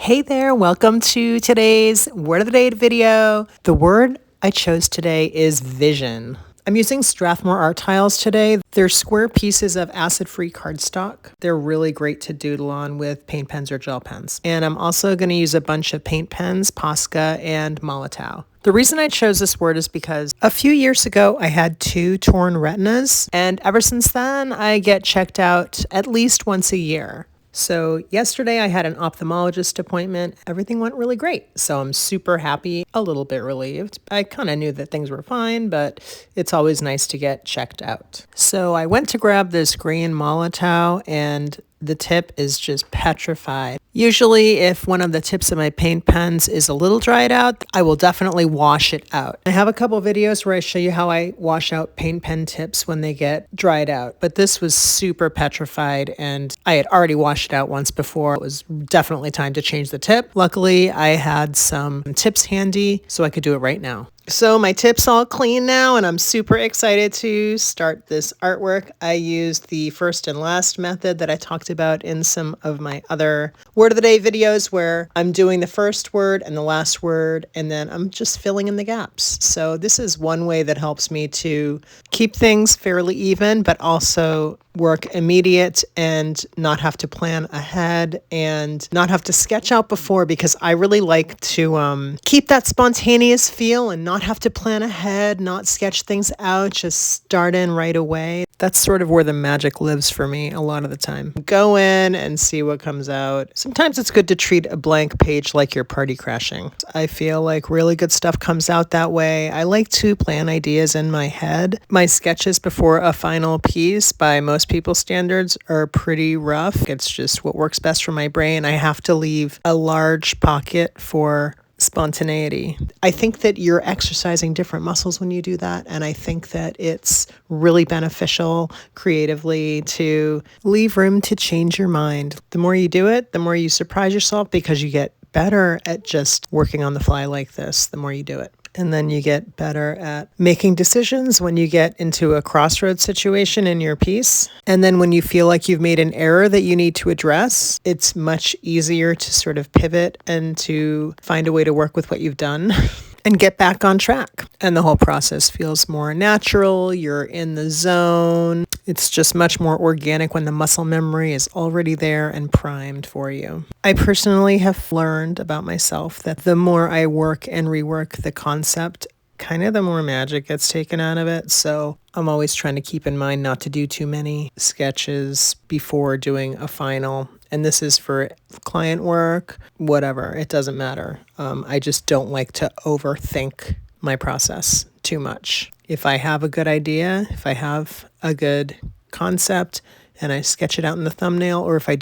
Hey there, welcome to today's Word of the Day video. The word I chose today is vision. I'm using Strathmore art tiles today. They're square pieces of acid-free cardstock. They're really great to doodle on with paint pens or gel pens. And I'm also going to use a bunch of paint pens, POSCA and Molotow. The reason I chose this word is because a few years ago I had 2 torn retinas, and ever since then I get checked out at least once a year. So yesterday I had an ophthalmologist appointment. Everything went really great. So I'm super happy, a little bit relieved. I kind of knew that things were fine, but it's always nice to get checked out. So I went to grab this green Molotow, and the tip is just petrified. Usually if one of the tips of my paint pens is a little dried out, I will definitely wash it out. I have a couple videos where I show you how I wash out paint pen tips when they get dried out, but this was super petrified and I had already washed it out once before. It was definitely time to change the tip. Luckily, I had some tips handy so I could do it right now. So my tip's all clean now and I'm super excited to start this artwork. I used the first and last method that I talked about in some of my other Word of the Day videos where I'm doing the first word and the last word and then I'm just filling in the gaps. So this is one way that helps me to keep things fairly even but also work immediate and not have to plan ahead and not have to sketch out before, because I really like to keep that spontaneous feel and not have to plan ahead, not sketch things out, just start in right away. That's sort of where the magic lives for me a lot of the time. Go in and see what comes out. Sometimes it's good to treat a blank page like you're party crashing. I feel like really good stuff comes out that way. I like to plan ideas in my head. My sketches before a final piece, by most people's standards, are pretty rough. It's just what works best for my brain. I have to leave a large pocket for spontaneity. I think that you're exercising different muscles when you do that, and I think that it's really beneficial creatively to leave room to change your mind. The more you do it, the more you surprise yourself, because you get better at just working on the fly like this the more you do it. And then you get better at making decisions when you get into a crossroads situation in your piece. And then when you feel like you've made an error that you need to address, it's much easier to sort of pivot and to find a way to work with what you've done and get back on track. And the whole process feels more natural. You're in the zone. It's just much more organic when the muscle memory is already there and primed for you. I personally have learned about myself that the more I work and rework the concept, kind of the more magic gets taken out of it. So I'm always trying to keep in mind not to do too many sketches before doing a final. And this is for client work, whatever, it doesn't matter. I just don't like to overthink my process too much. If I have a good idea, if I have a good concept and I sketch it out in the thumbnail, or if I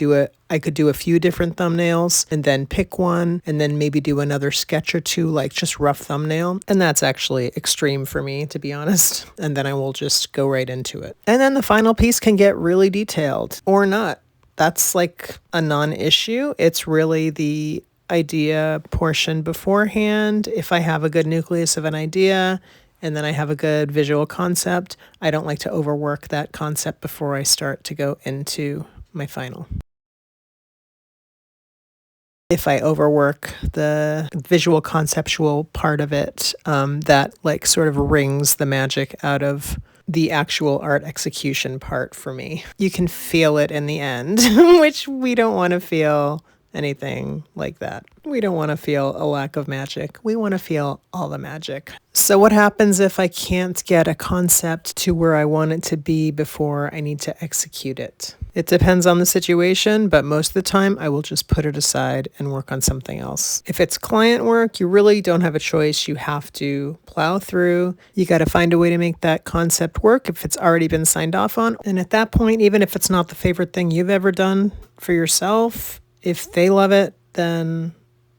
could do a few different thumbnails and then pick one and then maybe do another sketch or two, like just rough thumbnail. And that's actually extreme for me, to be honest. And then I will just go right into it. And then the final piece can get really detailed or not. That's like a non-issue. It's really the idea portion beforehand. If I have a good nucleus of an idea and then I have a good visual concept, I don't like to overwork that concept before I start to go into my final. If I overwork the visual conceptual part of it, that like sort of wrings the magic out of the actual art execution part for me. You can feel it in the end, which we don't want to feel anything like that. We don't want to feel a lack of magic. We want to feel all the magic. So what happens if I can't get a concept to where I want it to be before I need to execute it? It depends on the situation, but most of the time I will just put it aside and work on something else. If it's client work, you really don't have a choice. You have to plow through. You got to find a way to make that concept work if it's already been signed off on. And at that point, even if it's not the favorite thing you've ever done for yourself, if they love it, then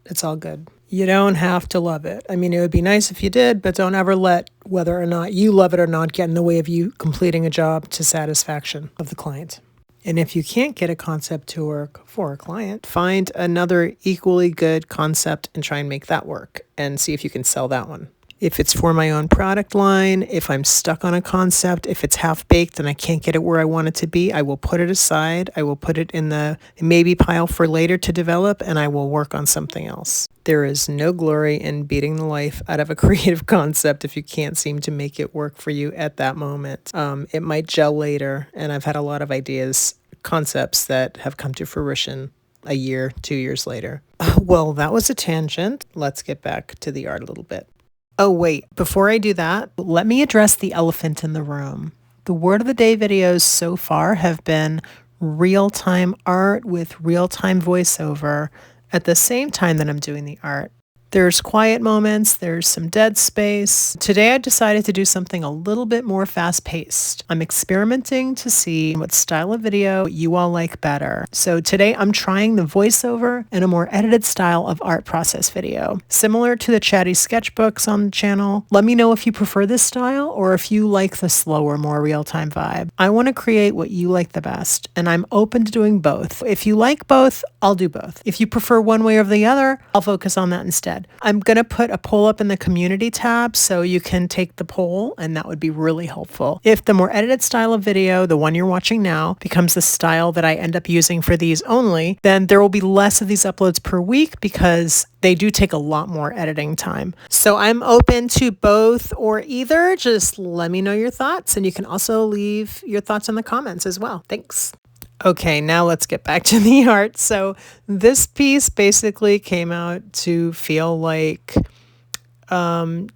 it's all good. You don't have to love it. I mean, it would be nice if you did, but don't ever let whether or not you love it or not get in the way of you completing a job to satisfaction of the client. And if you can't get a concept to work for a client, find another equally good concept and try and make that work and see if you can sell that one. If it's for my own product line, if I'm stuck on a concept, if it's half baked and I can't get it where I want it to be, I will put it aside. I will put it in the maybe pile for later to develop, and I will work on something else. There is no glory in beating the life out of a creative concept if you can't seem to make it work for you at that moment. It might gel later, and I've had a lot of ideas, concepts that have come to fruition a year, 2 years later. Well, that was a tangent. Let's get back to the art a little bit. Oh, wait, before I do that, let me address the elephant in the room. The word of the day videos so far have been real-time art with real-time voiceover at the same time that I'm doing the art. There's quiet moments, there's some dead space. Today I decided to do something a little bit more fast-paced. I'm experimenting to see what style of video you all like better. So today I'm trying the voiceover and a more edited style of art process video. Similar to the Chatty sketchbooks on the channel, let me know if you prefer this style or if you like the slower, more real-time vibe. I want to create what you like the best, and I'm open to doing both. If you like both, I'll do both. If you prefer one way or the other, I'll focus on that instead. I'm going to put a poll up in the community tab so you can take the poll, and that would be really helpful. If the more edited style of video, the one you're watching now, becomes the style that I end up using for these only, then there will be less of these uploads per week because they do take a lot more editing time. So I'm open to both or either. Just let me know your thoughts, and you can also leave your thoughts in the comments as well. Thanks. Okay, now let's get back to the art. So this piece basically came out to feel like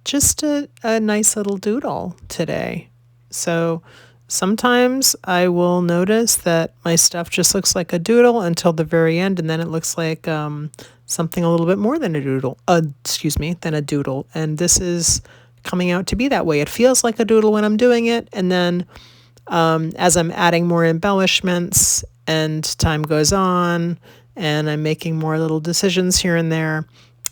just a nice little doodle today. So sometimes I will notice that my stuff just looks like a doodle until the very end, and then it looks like something a little bit more than a doodle. Than a doodle. And this is coming out to be that way. It feels like a doodle when I'm doing it, and then as I'm adding more embellishments and time goes on and I'm making more little decisions here and there,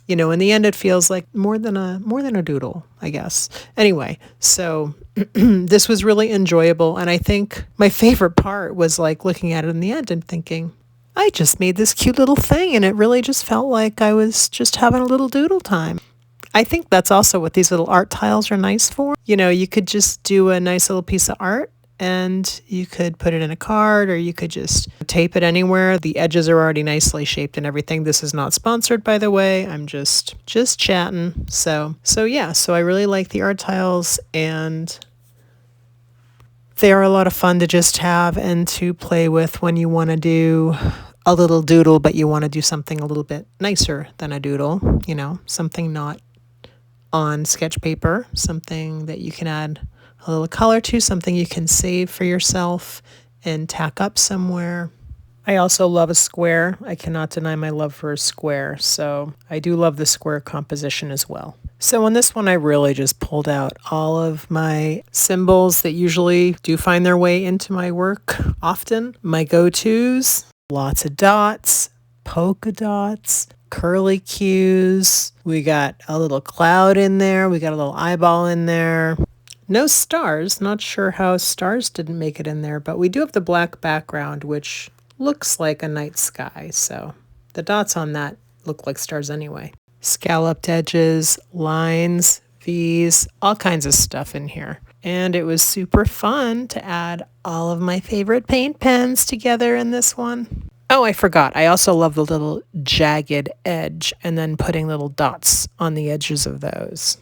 you know, in the end it feels like more than a doodle, I guess. Anyway, so this was really enjoyable, and I think my favorite part was like looking at it in the end and thinking, I just made this cute little thing, and it really just felt like I was just having a little doodle time. I think that's also what these little art tiles are nice for. You know, you could just do a nice little piece of art, and you could put it in a card, or you could just tape it anywhere. The edges are already nicely shaped and everything. This is not sponsored, by the way. I'm just chatting. So yeah, so I really like the art tiles, and they are a lot of fun to just have and to play with when you want to do a little doodle, but you want to do something a little bit nicer than a doodle, you know, something not on sketch paper, something that you can add a little color to, something you can save for yourself and tack up somewhere. I also love a square. I cannot deny my love for a square, so I do love the square composition as well. So on this one, I really just pulled out all of my symbols that usually do find their way into my work often. My go-tos, lots of dots, polka dots, curly cues. We got a little cloud in there. We got a little eyeball in there. No stars. Not sure how stars didn't make it in there, but we do have the black background, which looks like a night sky. So the dots on that look like stars anyway. Scalloped edges, lines, V's, all kinds of stuff in here. And it was super fun to add all of my favorite paint pens together in this one. Oh, I forgot. I also love the little jagged edge and then putting little dots on the edges of those.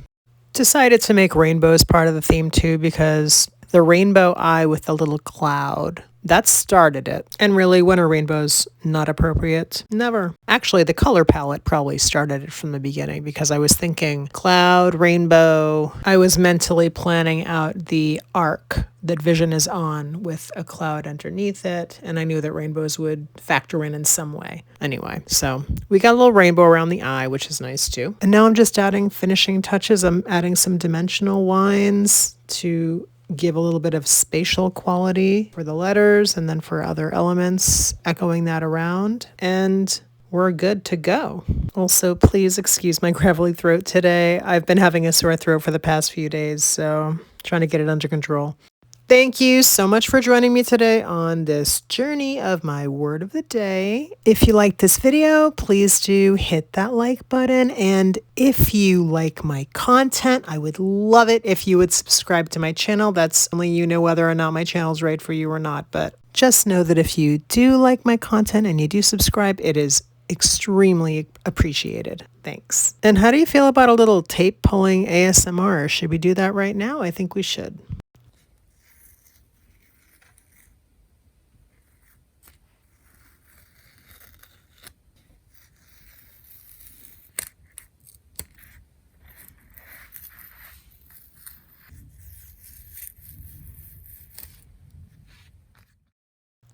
Decided to make rainbows part of the theme too, because the rainbow eye with the little cloud, that started it. And really, when are rainbows not appropriate? Never. Actually, the color palette probably started it from the beginning, because I was thinking cloud, rainbow. I was mentally planning out the arc that Vision is on with a cloud underneath it, and I knew that rainbows would factor in some way. Anyway, so we got a little rainbow around the eye, which is nice too. And now I'm just adding finishing touches. I'm adding some dimensional lines to give a little bit of spatial quality for the letters and then for other elements, echoing that around, and we're good to go. Also, please excuse my gravelly throat today. I've been having a sore throat for the past few days, so trying to get it under control. Thank you so much for joining me today on this journey of my word of the day. If you like this video, please do hit that like button. And if you like my content, I would love it if you would subscribe to my channel. That's only you know whether or not my channel is right for you or not. But just know that if you do like my content and you do subscribe, it is extremely appreciated. Thanks. And how do you feel about a little tape pulling ASMR? Should we do that right now? I think we should.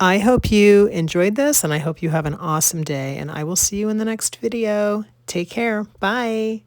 I hope you enjoyed this and I hope you have an awesome day, and I will see you in the next video. Take care. Bye.